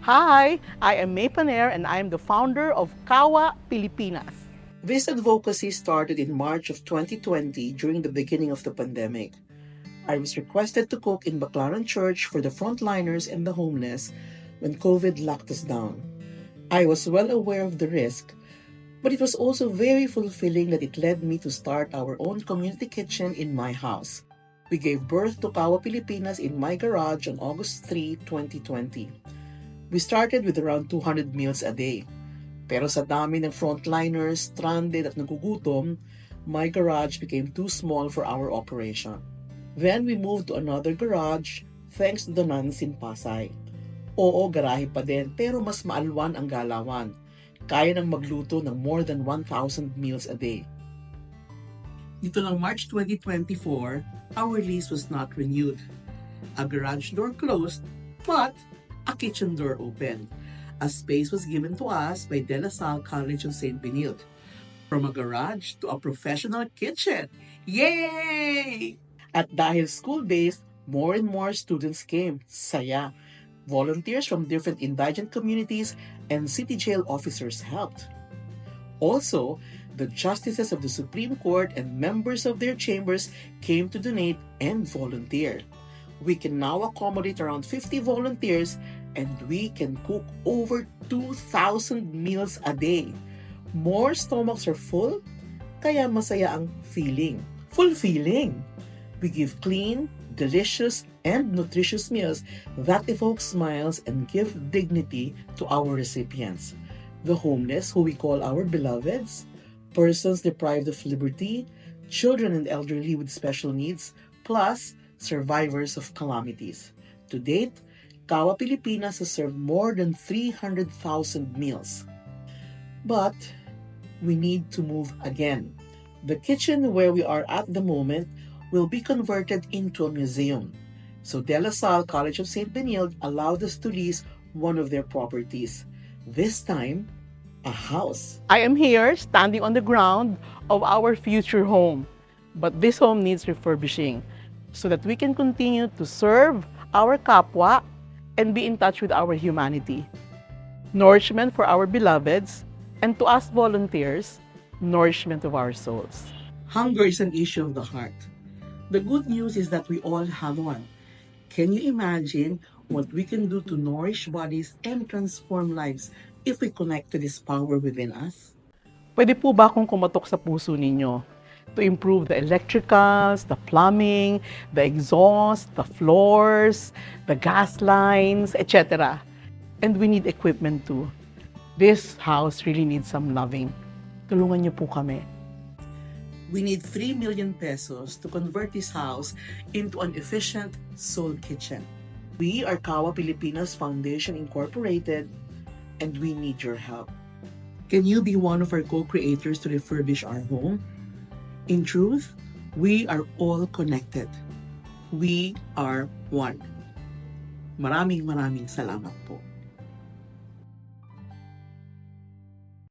Hi, I am May Paner and I am the founder of Kawa Pilipinas. This advocacy started in March of 2020 during the beginning of the pandemic. I was requested to cook in Baclaran Church for the frontliners and the homeless when COVID locked us down. I was well aware of the risk, but it was also very fulfilling that it led me to start our own community kitchen in my house. We gave birth to Kawa Pilipinas in my garage on August 3, 2020. We started with around 200 meals a day. Pero sa dami ng frontliners, stranded at nagugutom, my garage became too small for our operation. Then we moved to another garage thanks to the nuns in Pasay. Oo, garahe pa din pero mas maalwan ang galawan. Kaya nang magluto ng more than 1,000 meals a day. Dito lang March 2024, our lease was not renewed. A garage door closed, but a kitchen door opened. A space was given to us by De La Salle College of St. Benilde. From a garage to a professional kitchen. Yay! At dahil school-based, more and more students came. Saya. Volunteers from different indigent communities and city jail officers helped. Also, the justices of the Supreme Court and members of their chambers came to donate and volunteer. We can now accommodate around 50 volunteers and we can cook over 2,000 meals a day. More stomachs are full, kaya masaya ang feeling. Fulfilling! We give clean, delicious, and nutritious meals that evoke smiles and give dignity to our recipients. The homeless, who we call our beloveds, persons deprived of liberty, children and elderly with special needs, plus survivors of calamities. To date, Kawa Pilipinas has served more than 300,000 meals. But we need to move again. The kitchen where we are at the moment will be converted into a museum. So De La Salle College of St. Benilde allowed us to lease one of their properties. This time, a house. I am here standing on the ground of our future home. But this home needs refurbishing so that we can continue to serve our kapwa and be in touch with our humanity. Nourishment for our beloveds, and to us volunteers, nourishment of our souls. Hunger is an issue of the heart. The good news is that we all have one. Can you imagine what we can do to nourish bodies and transform lives if we connect to this power within us? Pwede po ba akong kumatok sa puso ninyo to improve the electricals, the plumbing, the exhaust, the floors, the gas lines, etc. And we need equipment too. This house really needs some loving. Tulungan niyo po kami. We need 3 million pesos to convert this house into an efficient soul kitchen. We are Kawa Pilipinas Foundation Incorporated and we need your help. Can you be one of our co-creators to refurbish our home? In truth, we are all connected. We are one. Maraming salamat po.